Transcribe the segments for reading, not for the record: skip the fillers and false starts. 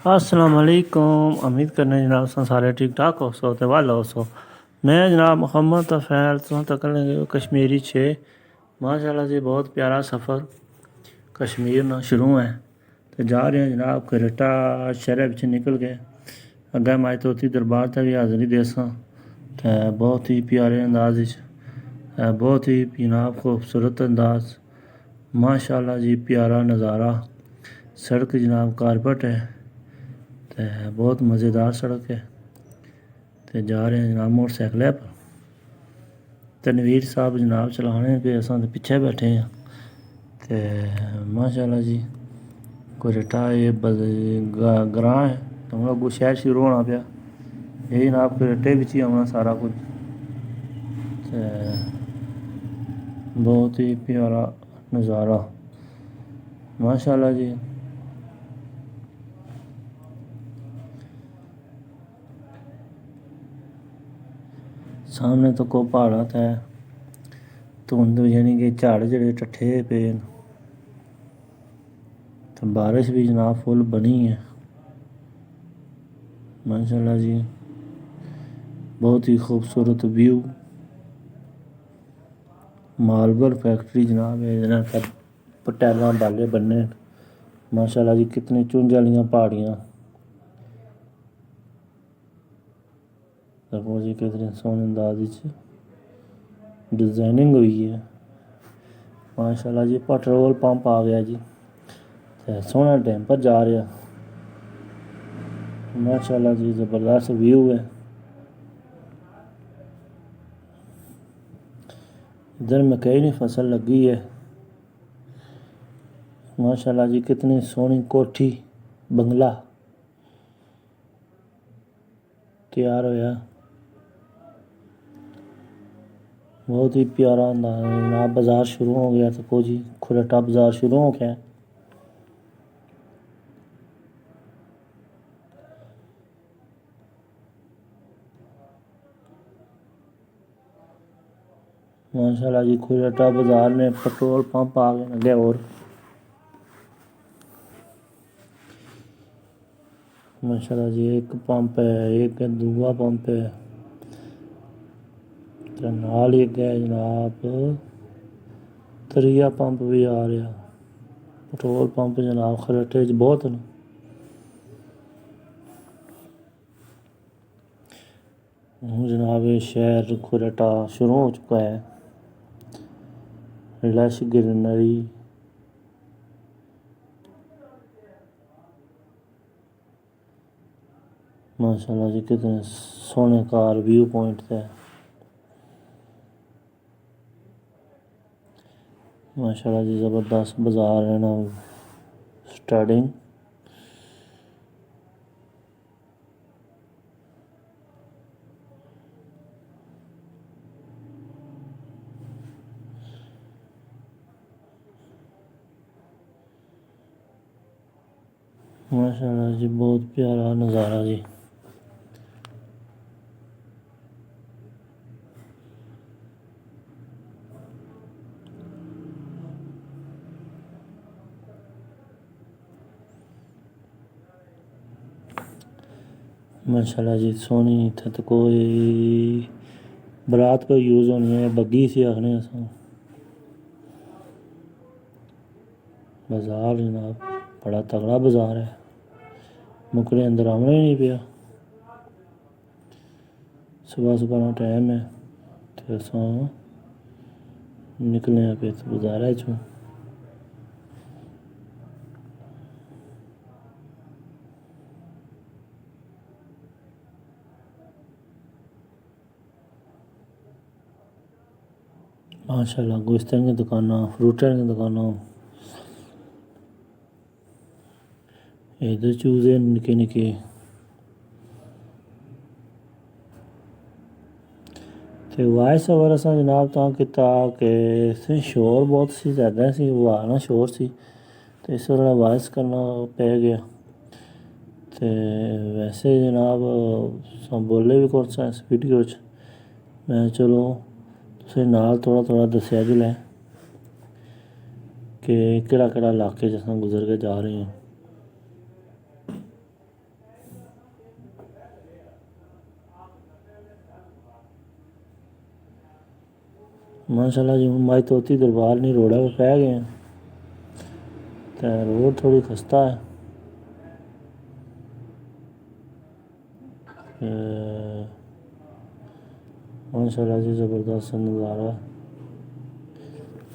अस्सलाम वालेकुम। उम्मीद करने जनाब तुस सारे ठीक ठाक हो सो ते वाल हो सो। मैं जनाब मोहम्मद तफैल तुम तक कश्मीरी छे। माशाल्लाह जी बहुत प्यारा सफ़र कश्मीर ना शुरू है। तो जा रहे हैं जनाब करेटा शहर बिच निकल गए अगर माए तोती दरबार तक भी हाज़री देसां। तो बहुत ही प्यारे अंदाज बहुत ही जनाब खूबसूरत अंदाज माशाल्लाह जी प्यारा नज़ारा। सड़क जनाब कारपेट है तो बहुत मज़ेदार सड़क है। तो जा रहे हैं जनाब मोटरसाइकिल पर। तनवीर साहब जनाब चलाने पे असां तो पिछे बैठे हैं। तो माशाल्लाह जी कोरेटा ये ग्रां है तो हम अगू शहर शुरू होना पाया यही जनाब कोरेटे बिच ही आना सारा कुछ। तो बहुत ही प्यारा नज़ारा माशाल्लाह जी। सामने तो को पहाड़ा है धुंध यानी कि झाड़ जड़े टट्ठे पे तो बारिश भी जनाब फुल बनी है माशाल्लाह जी। बहुत ही खूबसूरत व्यू मार्बल फैक्ट्री जनाब है जनाब पटेला बाले बन्ने माशाल्लाह जी। कितनी चुंझ वाली पहाड़ियाँ देखो जी कितने सोहने अंदाज डिज़ाइनिंग हुई है माशाल्लाह जी। पेट्रोल पंप आ गया जी तो सोहना टाइम पर जा रहा माशाल्लाह जी। ज़बरदस्त व्यू है। इधर मकई की फसल लगी है माशाल्लाह जी। कितनी सोहनी कोठी बंगला तैयार होया बहुत ही प्यारा अंदाज। बाज़ार शुरू हो गया तो जी खुरेटा बाज़ार शुरू हो गया। माशाल्लाह जी खुरेटा बाज़ार में पेट्रोल पंप आ गए लगे और माशाल्लाह जी। एक पंप है एक दूआ पंप है तो नाल ही है जनाब त्रीया पंप भी आ रहा। पेट्रोल पंप जनाब खरेटे च बहुत न। हूँ जनाब शहर खुरेटा शुरू हो चुका है। लश ग्रीनरी माशाल्लाह जी। कितने सोहने कार व्यू पॉइंट थे माशाल्लाह जी। ज़बरदस्त बाज़ार है ना स्टार्टिंग माशाल्लाह जी। बहुत प्यारा नज़ारा जी माशाल्लाह जी। सोहनी इत्थै तो कोई बरात कोई यूज़ होनी है बग्गी सी आखने अस बाज़ार जनाब बड़ा तगड़ा बाज़ार है मुकने अंदर आना ही नहीं पिया। सुबह सुबह का टाइम है तो असां निकले पे बाज़ार चों। माशाल्लाह गोश्तन की दुकाना फ्रूटन की दुकाना इधर चूजे निके निके तो वाइस ओवर असां जनाब तां किता कि शोर बहुत सी ज़्यादा सी हवा ना शोर सी तो इस वाला वाइस करना पै गया। तो वैसे जनाब बोले भी कुछ इस वीडियो च मैं चलो तुसें नाल थोड़ा थोड़ा दस्सेआ जिल्लै कि केह्ड़ा केह्ड़ा इलाके च असां गुजर के जा रहे हैं। माशाल्लाह जी माई तोती दरबार नहीं रोड़ा पर पै गए हैं तो रोड थोड़ी खस्ता है। माशाल्लाह जी ज़बरदस्त नज़ारा है।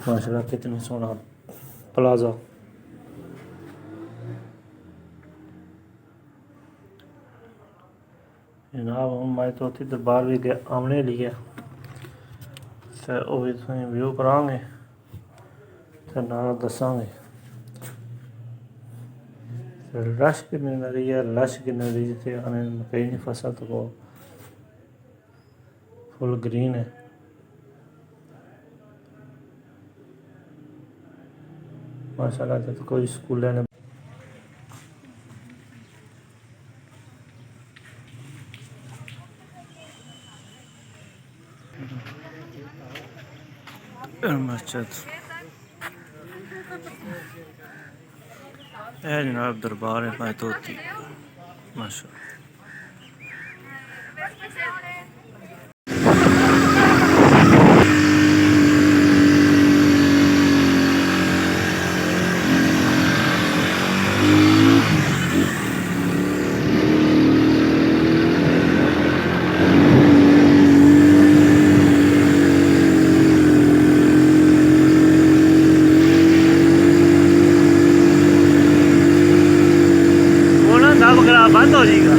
माशाल्लाह कितनी सोना प्लाजा। जनाब हम माई तोती दरबार भी गए आमने लिए तो वह भी तुसें व्यू करांगे तो नाल दसांगे रश किन्नी नदी है लश किन्नी नदी जित्थे आने मकई नहीं फसल तो वो फुल ग्रीन है। माशाल्लाह जब कोई स्कूल ने मस्जिद है जनाब दरबार है माई तोती माशाल्लाह। बंद हो जाएगा।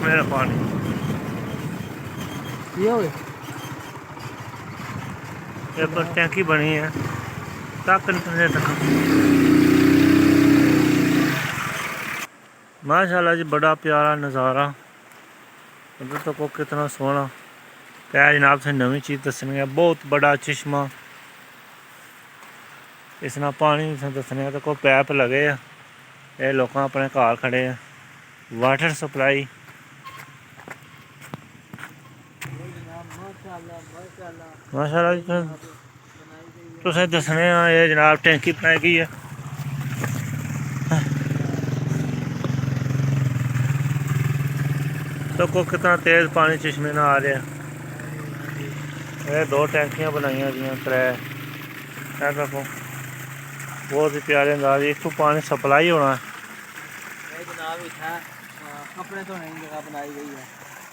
मेरा पानी ये हो ये पर टैंकी बनी है तक तक। माशाल्लाह जी बड़ा प्यारा नज़ारा उधर तक को कितना सोहना। क्या जनाब से नवी चीज़ दसनी है, बहुत बड़ा चश्मा इसना पानी दसने तो कोई पैप लगे है, ये लोग अपने घर खड़े हैं। वाटर सप्लाई माशाल्लाह जी तुसें दसने ये जनाब टैंकी बनाई गई है। तो को कितना तेज़ पानी चश्मे ना आ रहा है। ये दो टैंकियाँ बनाई गई त्रै देखो बहुत ही प्यारे अंदाज इतों पानी सप्लाई होना है। कपड़े धोने की जगह बनाई गई है।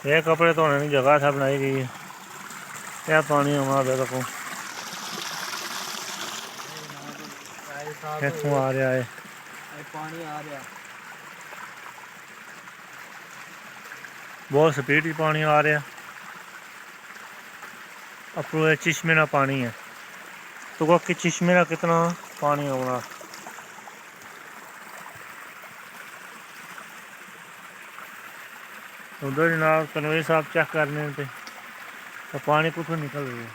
ये कपड़े धोने की जगह था बनाई गई है। क्या पानी आना देखो इतों आ रहा है पानी आ रहा बहुत स्पीड ही पानी आ रहा। अपने चश्मे ना पानी है तो बाकी चश्मे का कितना पानी आना। उधर जनाब कन्वे साहब चेक करने पे तो पानी कुछ निकल रहा है।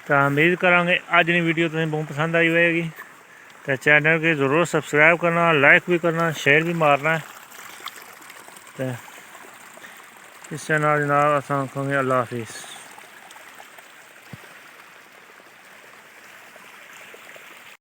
तो उम्मीद करांगे अज की वीडियो तुम्हें बहुत पसंद आई होगी। तो चैनल के ज़रूर सब्सक्राइब करना, लाइक भी करना, शेयर भी मारना है। तो इस नाल जनाब असां आखांगे अल्लाह हाफिज़।